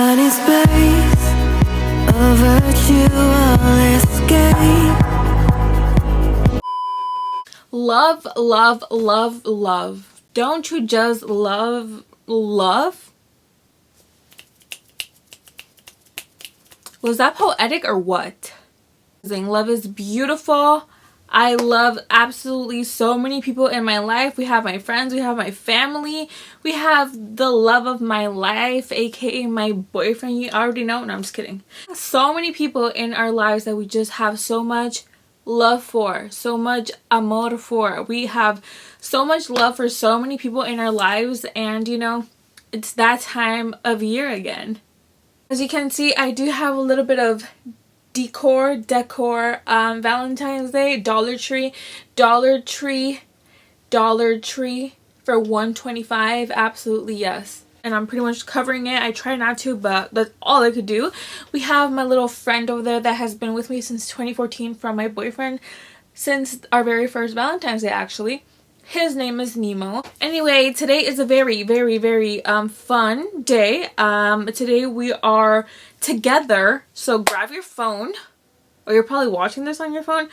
tiny space, a virtual escape. Love, love, love, love. Don't you just love love? Was that poetic or what? Love is beautiful. I love absolutely so many people in my life. We have my friends, we have my family, we have the love of my life, aka my boyfriend. You already know. No, I'm just kidding. So many people in our lives that we just have so much love for, so much amor for. We have so much love for so many people in our lives, and you know, it's that time of year again. As you can see, I do have a little bit of decor Valentine's Day. Dollar Tree for $1.25. Absolutely yes. And I'm pretty much covering it. I try not to, but that's all I could do. We have my little friend over there that has been with me since 2014 from my boyfriend, since our very first Valentine's Day actually. His name is Nemo. Anyway, today is a very, very, very fun day. Today we are together, so grab your phone, or you're probably watching this on your phone.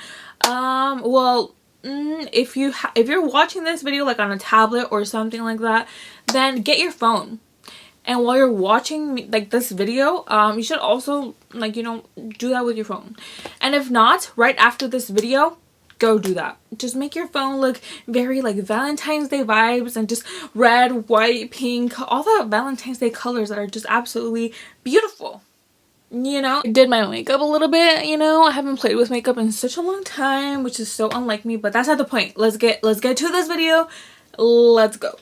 If you're watching this video like on a tablet or something like that, then get your phone. And while you're watching like this video, you should also like, you know, do that with your phone. And if not, right after this video, go do that. Just make your phone look very like Valentine's Day vibes, and just red, white, pink, all the Valentine's Day colors that are just absolutely beautiful. You know, I did my makeup a little bit. You know, I haven't played with makeup in such a long time, which is so unlike me, but that's not the point. Let's get to this video. Let's go.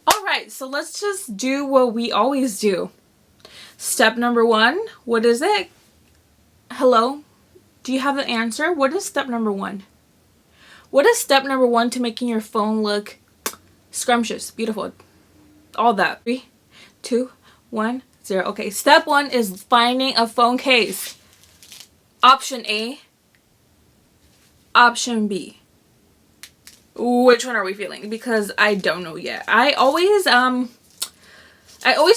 All right, so let's just do what we always do. Step number one, what is it? Hello? Do you have the answer? What is step number one? What is step number one to making your phone look scrumptious, beautiful, all that? 3, 2, 1, 0. Okay, step one is finding a phone case. Option A, option B. Which one are we feeling? Because I don't know yet. I always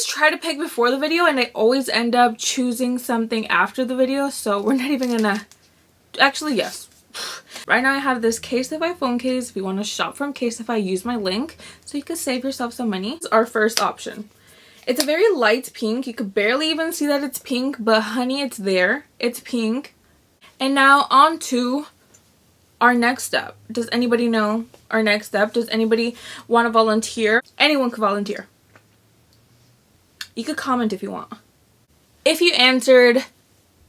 try to pick before the video, and I always end up choosing something after the video, so we're not even gonna... Actually, yes. Right now I have this Casetify phone case. If you want to shop from Casetify, use my link so you can save yourself some money. It's our first option. It's a very light pink. You could barely even see that it's pink, but honey, it's there. It's pink. And now on to our next step. Does anybody know our next step? Does anybody want to volunteer? Anyone can volunteer. You could comment if you want. If you answered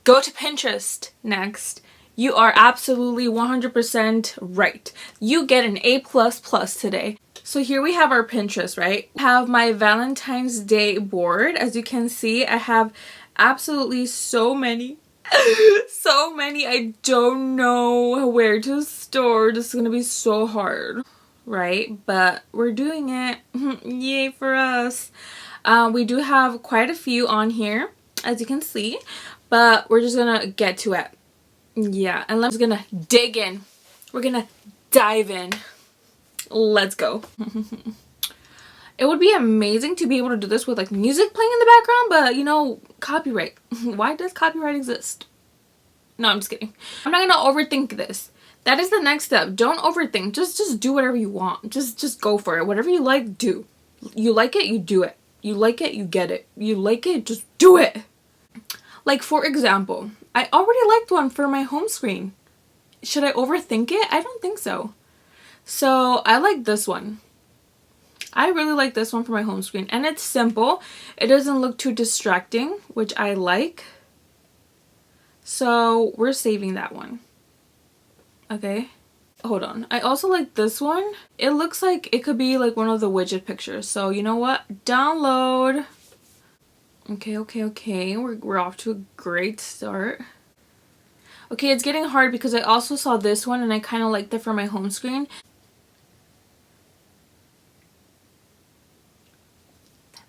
go to Pinterest next, you are absolutely 100% right. You get an A++ today. So here we have our Pinterest, right? I have my Valentine's Day board. As you can see, I have absolutely so many. So many. I don't know where to store. This is going to be so hard, right? But we're doing it. Yay for us. We do have quite a few on here, as you can see, but we're just gonna get to it. Yeah, and let's gonna dig in. We're gonna dive in. Let's go. It would be amazing to be able to do this with like music playing in the background, but you know, copyright. Why does copyright exist? No, I'm just kidding. I'm not gonna overthink this. That is the next step. Don't overthink. Just do whatever you want. Just go for it. Whatever you like, do. You like it, you do it. You like it, you get it. You like it, just do it. Like, for example, I already liked one for my home screen. Should I overthink it? I don't think so. So I like this one. I really like this one for my home screen. And it's simple. It doesn't look too distracting, which I like. So we're saving that one. Okay. Hold on. I also like this one. It looks like it could be like one of the widget pictures. So you know what? Download. Okay. We're off to a great start. Okay, it's getting hard because I also saw this one and I kind of liked it for my home screen.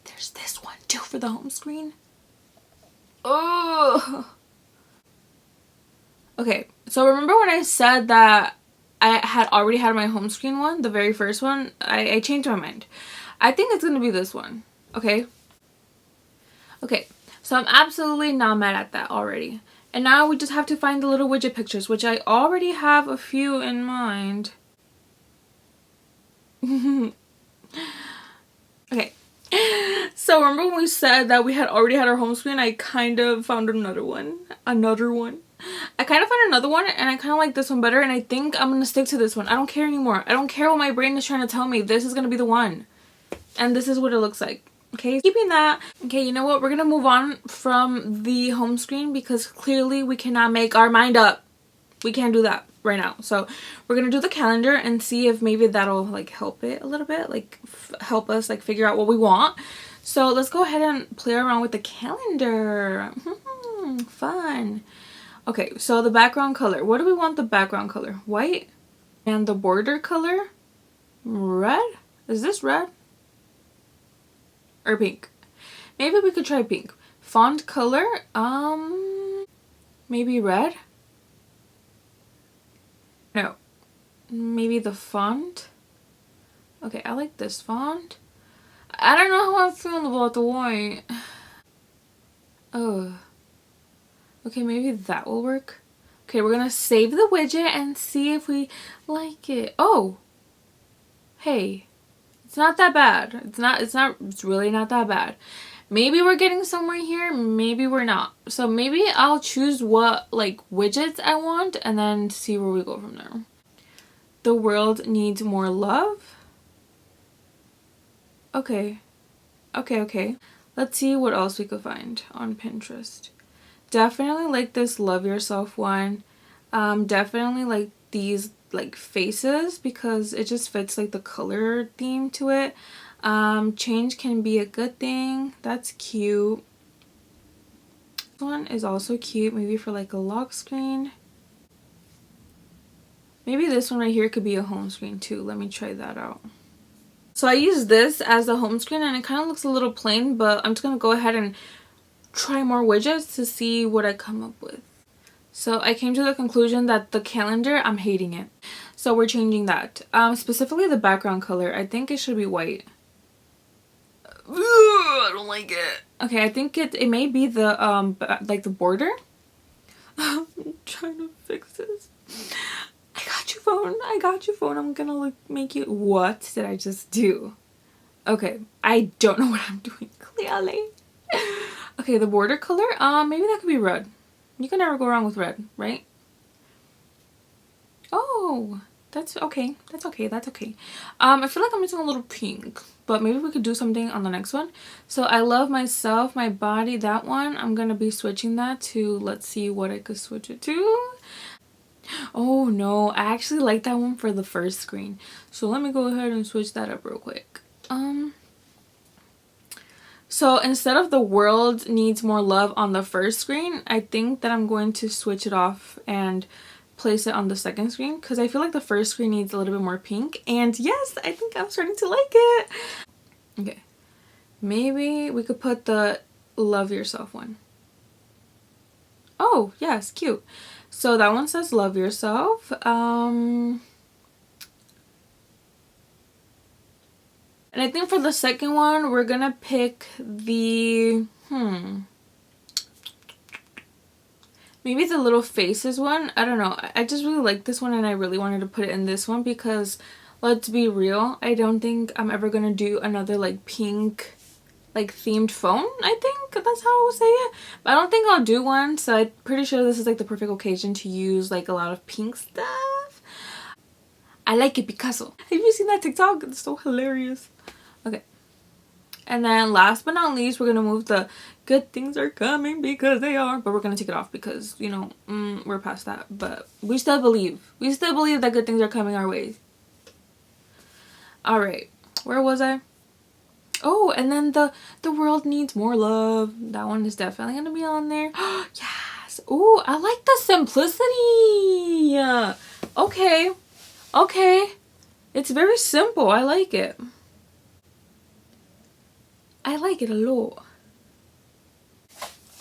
There's this one too for the home screen. Oh. Okay, so remember when I said that I had already had my home screen one, the very first one. I changed my mind. I think it's gonna be this one. Okay. Okay. So I'm absolutely not mad at that already. And now we just have to find the little widget pictures, which I already have a few in mind. Okay. So remember when we said that we had already had our home screen? I kind of found another one. I kind of found another one, and I kind of like this one better, and I think I'm gonna stick to this one. I don't care anymore. I don't care what my brain is trying to tell me. This is gonna be the one. And this is what it looks like. Okay, keeping that. Okay, you know what? We're gonna move on from the home screen because clearly we cannot make our mind up. We can't do that right now. So we're gonna do the calendar and see if maybe that'll like help it a little bit, like help us like figure out what we want. So let's go ahead and play around with the calendar. Fun. Okay, so the background color. What do we want the background color? White. And the border color? Red? Is this red? Or pink? Maybe we could try pink. Font color? Maybe red? No. Maybe the font? Okay, I like this font. I don't know how I'm feeling about the white. Oh. Okay, maybe that will work. Okay, we're gonna save the widget and see if we like it. Oh! Hey. It's not that bad. It's really not that bad. Maybe we're getting somewhere here, maybe we're not. So maybe I'll choose what like widgets I want and then see where we go from there. The world needs more love. Okay. Okay. Let's see what else we could find on Pinterest. Definitely like this love yourself one. Definitely like these like faces because it just fits like the color theme to it. Change can be a good thing. That's cute. This one is also cute, maybe for like a lock screen. Maybe this one right here could be a home screen too. Let me try that out. So I use this as a home screen and it kind of looks a little plain, but I'm just going to go ahead and try more widgets to see what I come up with. So I came to the conclusion that the calendar, I'm hating it. So we're changing that. Specifically the background color. I think it should be white. Ugh, I don't like it. Okay, I think it may be the like the border. I'm trying to fix this. I got you phone. I'm gonna like make you. What did I just do? Okay, I don't know what I'm doing clearly. Okay, the border color. Maybe that could be red. You can never go wrong with red, right? Oh, that's okay. That's okay. I feel like I'm missing a little pink, but maybe we could do something on the next one. So I love myself, my body, that one. I'm gonna be switching that to, let's see what I could switch it to. Oh no, I actually like that one for the first screen. So let me go ahead and switch that up real quick. So instead of the world needs more love on the first screen, I think that I'm going to switch it off and place it on the second screen because I feel like the first screen needs a little bit more pink. And yes, I think I'm starting to like it. Okay, maybe we could put the love yourself one. Oh yes, cute. So that one says love yourself. And I think for the second one, we're gonna pick the, maybe the little faces one. I don't know. I just really like this one and I really wanted to put it in this one because, let's be real, I don't think I'm ever gonna do another like pink, like themed phone. I think that's how I would say it. But I don't think I'll do one. So I'm pretty sure this is like the perfect occasion to use like a lot of pink stuff. I like it, Picasso. Have you seen that TikTok? It's so hilarious. Okay. And then last but not least, we're going to move the good things are coming because they are. But we're going to take it off because, you know, we're past that. But we still believe. We still believe that good things are coming our way. Alright. Where was I? Oh, and then the world needs more love. That one is definitely going to be on there. Yes. Oh, I like the simplicity. Okay. Okay. It's very simple. I like it. I like it a lot.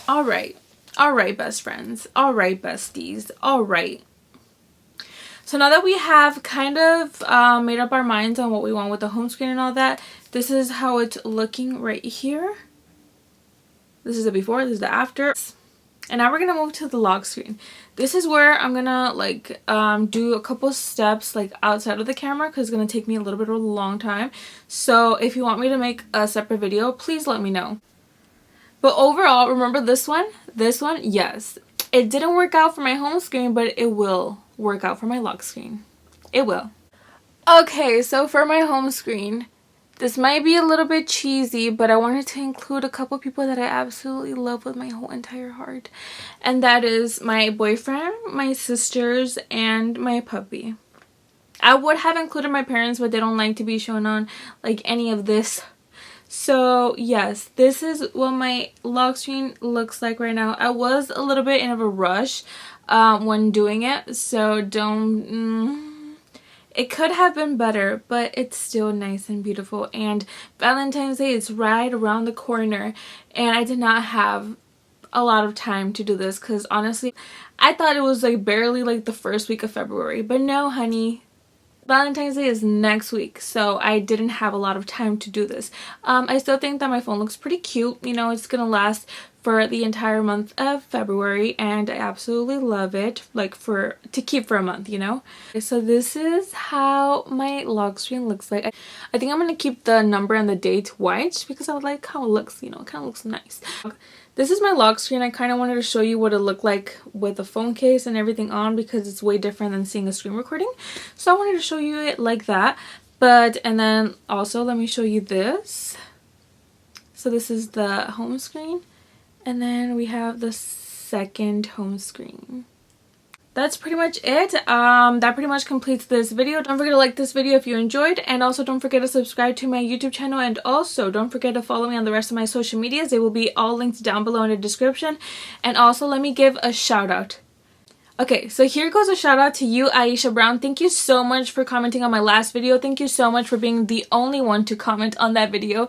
Alright. Alright, best friends. Alright, besties. Alright. So now that we have kind of made up our minds on what we want with the home screen and all that, this is how it's looking right here. This is the before, this is the after. And now we're gonna move to the lock screen. This is where I'm gonna like do a couple steps like outside of the camera because it's gonna take me a little bit of a long time. So if you want me to make a separate video, please let me know. But overall, remember this one? This one, yes. It didn't work out for my home screen, but it will work out for my lock screen. It will. Okay, so for my home screen, this might be a little bit cheesy, but I wanted to include a couple people that I absolutely love with my whole entire heart. And that is my boyfriend, my sisters, and my puppy. I would have included my parents, but they don't like to be shown on like any of this. So yes, this is what my lock screen looks like right now. I was a little bit in of a rush when doing it, so don't... It could have been better, but it's still nice and beautiful. And Valentine's Day is right around the corner, and I did not have a lot of time to do this because honestly, I thought it was like barely like the first week of February. But no, honey. Valentine's Day is next week, so I didn't have a lot of time to do this. I still think that my phone looks pretty cute. You know, it's gonna last for the entire month of February, and I absolutely love it, like to keep for a month, you know. So this is how my lock screen looks like. I think I'm gonna keep the number and the date white because I like how it looks, you know, it kind of looks nice. This is my lock screen. I kind of wanted to show you what it looked like with the phone case and everything on because it's way different than seeing a screen recording. So I wanted to show you it like that. And then also let me show you this. So this is the home screen. And then we have the second home screen. That's pretty much it. That pretty much completes this video. Don't forget to like this video if you enjoyed, and also don't forget to subscribe to my YouTube channel, and also don't forget to follow me on the rest of my social medias. They will be all linked down below in the description. And also let me give a shout out. Okay, so here goes a shout out to you, Aisha Brown. Thank you so much for commenting on my last video. Thank you so much for being the only one to comment on that video.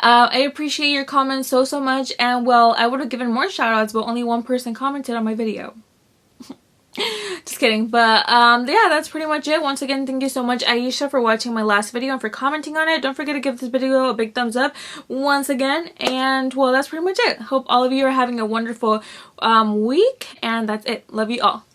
I appreciate your comments so much, and well, I would have given more shout outs, but only one person commented on my video. Just kidding. But yeah, that's pretty much it. Once again, thank you so much, Aisha, for watching my last video and for commenting on it. Don't forget to give this video a big thumbs up once again. And well, that's pretty much it. Hope all of you are having a wonderful week, and that's it. Love you all.